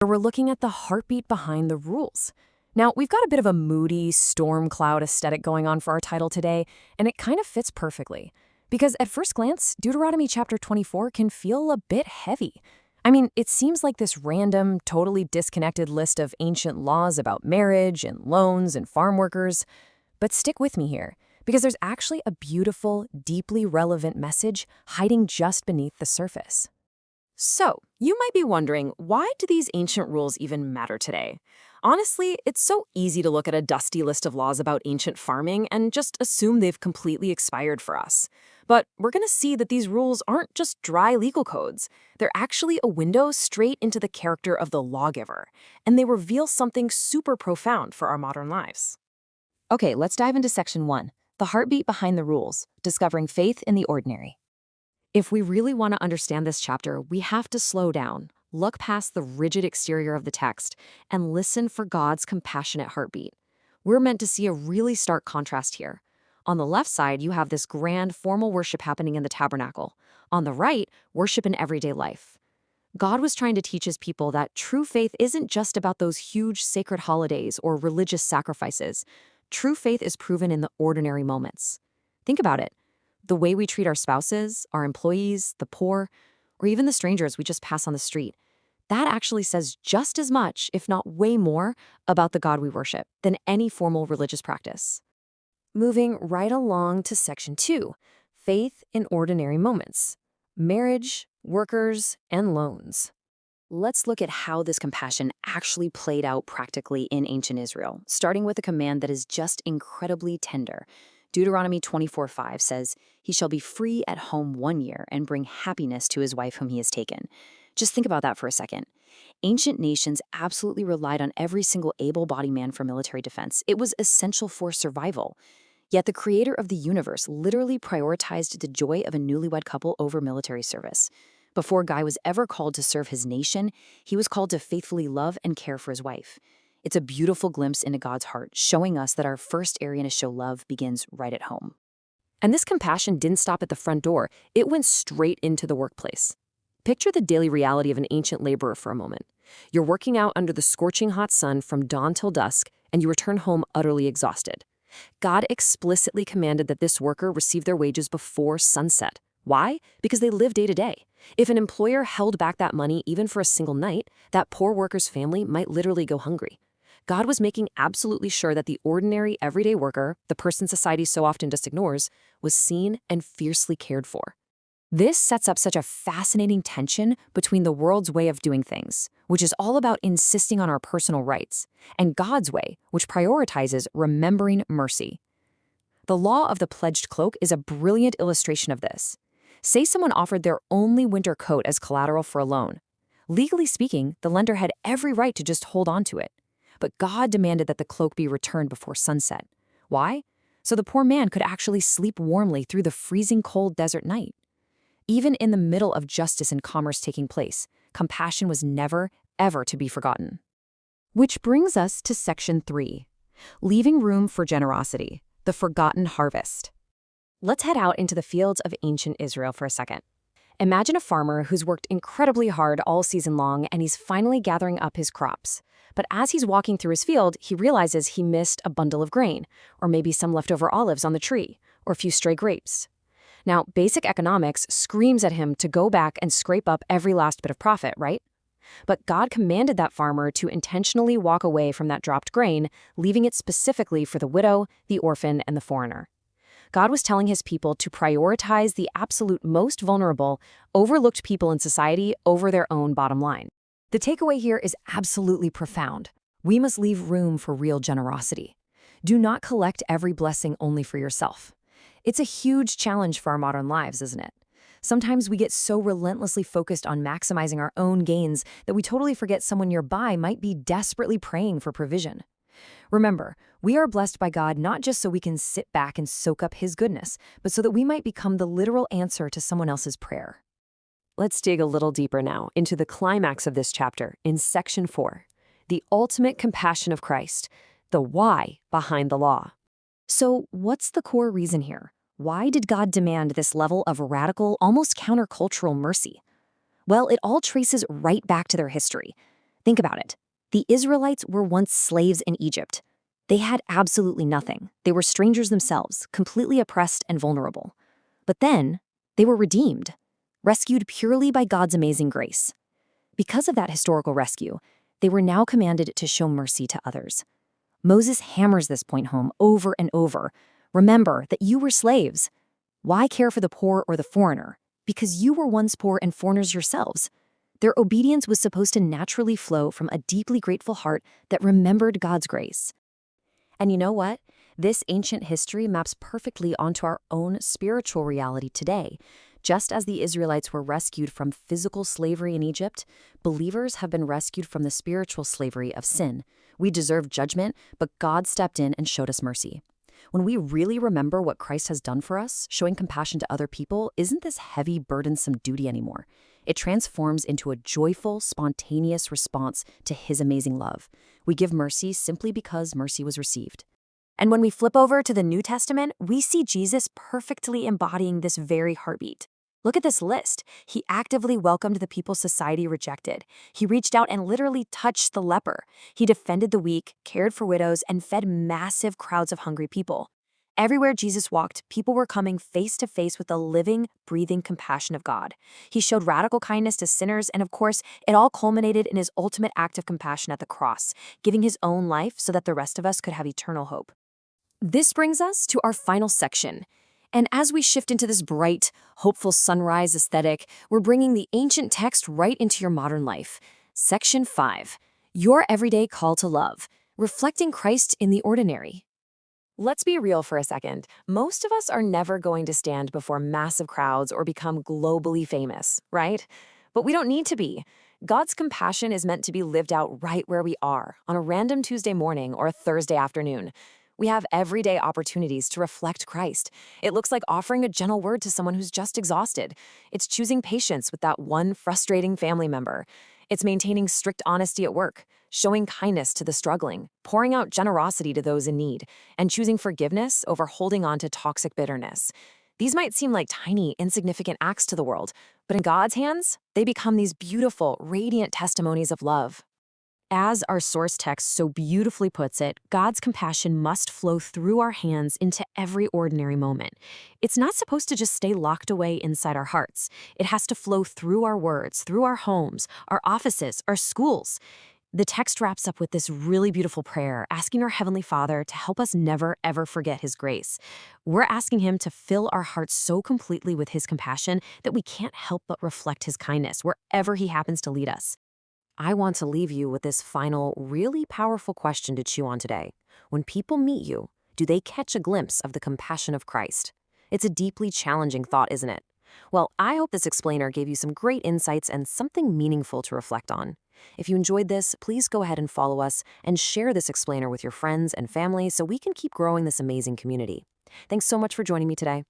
We're looking at the heartbeat behind the rules. Now, we've got a bit of a moody storm cloud aesthetic going on for our title today, and it kind of fits perfectly. Because at first glance, Deuteronomy chapter 24 can feel a bit heavy. I mean, it seems like this random, totally disconnected list of ancient laws about marriage and loans and farm workers. But stick with me here, because there's actually a beautiful, deeply relevant message hiding just beneath the surface. So, you might be wondering, why do these ancient rules even matter today? Honestly, it's so easy to look at a dusty list of laws about ancient farming and just assume they've completely expired for us. But we're going to see that these rules aren't just dry legal codes. They're actually a window straight into the character of the lawgiver, and they reveal something super profound for our modern lives. Okay, let's dive into section 1, the heartbeat behind the rules, discovering faith in the ordinary. If we really want to understand this chapter, we have to slow down, look past the rigid exterior of the text, and listen for God's compassionate heartbeat. We're meant to see a really stark contrast here. On the left side, you have this grand formal worship happening in the tabernacle. On the right, worship in everyday life. God was trying to teach his people that true faith isn't just about those huge sacred holidays or religious sacrifices. True faith is proven in the ordinary moments. Think about it. The way we treat our spouses, our employees, the poor, or even the strangers we just pass on the street, that actually says just as much, if not way more, about the God we worship than any formal religious practice. Moving right along to section 2, faith in ordinary moments, marriage, workers, and loans. Let's look at how this compassion actually played out practically in ancient Israel, starting with a command that is just incredibly tender. Deuteronomy 24:5 says, "He shall be free at home 1 year and bring happiness to his wife whom he has taken." Just think about that for a second. Ancient nations absolutely relied on every single able-bodied man for military defense. It was essential for survival. Yet the creator of the universe literally prioritized the joy of a newlywed couple over military service. Before Guy was ever called to serve his nation, he was called to faithfully love and care for his wife. It's a beautiful glimpse into God's heart, showing us that our first area to show love begins right at home. And this compassion didn't stop at the front door. It went straight into the workplace. Picture the daily reality of an ancient laborer for a moment. You're working out under the scorching hot sun from dawn till dusk, and you return home utterly exhausted. God explicitly commanded that this worker receive their wages before sunset. Why? Because they live day to day. If an employer held back that money even for a single night, that poor worker's family might literally go hungry. God was making absolutely sure that the ordinary, everyday worker, the person society so often just ignores, was seen and fiercely cared for. This sets up such a fascinating tension between the world's way of doing things, which is all about insisting on our personal rights, and God's way, which prioritizes remembering mercy. The law of the pledged cloak is a brilliant illustration of this. Say someone offered their only winter coat as collateral for a loan. Legally speaking, the lender had every right to just hold on to it. But God demanded that the cloak be returned before sunset. Why? So the poor man could actually sleep warmly through the freezing cold desert night. Even in the middle of justice and commerce taking place, compassion was never, ever to be forgotten. Which brings us to section 3, leaving room for generosity, the forgotten harvest. Let's head out into the fields of ancient Israel for a second. Imagine a farmer who's worked incredibly hard all season long and he's finally gathering up his crops. But as he's walking through his field, he realizes he missed a bundle of grain, or maybe some leftover olives on the tree, or a few stray grapes. Now, basic economics screams at him to go back and scrape up every last bit of profit, right? But God commanded that farmer to intentionally walk away from that dropped grain, leaving it specifically for the widow, the orphan, and the foreigner. God was telling his people to prioritize the absolute most vulnerable, overlooked people in society over their own bottom line. The takeaway here is absolutely profound. We must leave room for real generosity. Do not collect every blessing only for yourself. It's a huge challenge for our modern lives, isn't it? Sometimes we get so relentlessly focused on maximizing our own gains that we totally forget someone nearby might be desperately praying for provision. Remember, we are blessed by God not just so we can sit back and soak up his goodness, but so that we might become the literal answer to someone else's prayer. Let's dig a little deeper now into the climax of this chapter in section 4, the ultimate compassion of Christ, the why behind the law. So what's the core reason here? Why did God demand this level of radical, almost countercultural mercy? Well, it all traces right back to their history. Think about it. The Israelites were once slaves in Egypt. They had absolutely nothing. They were strangers themselves, completely oppressed and vulnerable. But then, they were redeemed, rescued purely by God's amazing grace. Because of that historical rescue, they were now commanded to show mercy to others. Moses hammers this point home over and over. Remember that you were slaves. Why care for the poor or the foreigner? Because you were once poor and foreigners yourselves. Their obedience was supposed to naturally flow from a deeply grateful heart that remembered God's grace. And you know what? This ancient history maps perfectly onto our own spiritual reality today. Just as the Israelites were rescued from physical slavery in Egypt, believers have been rescued from the spiritual slavery of sin. We deserve judgment, but God stepped in and showed us mercy. When we really remember what Christ has done for us, showing compassion to other people isn't this heavy, burdensome duty anymore. It transforms into a joyful, spontaneous response to His amazing love. We give mercy simply because mercy was received. And when we flip over to the New Testament, we see Jesus perfectly embodying this very heartbeat. Look at this list. He actively welcomed the people society rejected. He reached out and literally touched the leper. He defended the weak, cared for widows, and fed massive crowds of hungry people. Everywhere Jesus walked, people were coming face to face with the living, breathing compassion of God. He showed radical kindness to sinners, and of course, it all culminated in His ultimate act of compassion at the cross, giving His own life so that the rest of us could have eternal hope. This brings us to our final section. And as we shift into this bright, hopeful sunrise aesthetic, we're bringing the ancient text right into your modern life. Section 5, Your Everyday Call to Love, Reflecting Christ in the Ordinary. Let's be real for a second. Most of us are never going to stand before massive crowds or become globally famous, right? But we don't need to be. God's compassion is meant to be lived out right where we are, on a random Tuesday morning or a Thursday afternoon. We have everyday opportunities to reflect Christ. It looks like offering a gentle word to someone who's just exhausted. It's choosing patience with that one frustrating family member. It's maintaining strict honesty at work, showing kindness to the struggling, pouring out generosity to those in need, and choosing forgiveness over holding on to toxic bitterness. These might seem like tiny, insignificant acts to the world, but in God's hands, they become these beautiful, radiant testimonies of love. As our source text so beautifully puts it, God's compassion must flow through our hands into every ordinary moment. It's not supposed to just stay locked away inside our hearts. It has to flow through our words, through our homes, our offices, our schools. The text wraps up with this really beautiful prayer, asking our Heavenly Father to help us never, ever forget His grace. We're asking Him to fill our hearts so completely with His compassion that we can't help but reflect His kindness wherever He happens to lead us. I want to leave you with this final, really powerful question to chew on today. When people meet you, do they catch a glimpse of the compassion of Christ? It's a deeply challenging thought, isn't it? Well, I hope this explainer gave you some great insights and something meaningful to reflect on. If you enjoyed this, please go ahead and follow us and share this explainer with your friends and family so we can keep growing this amazing community. Thanks so much for joining me today.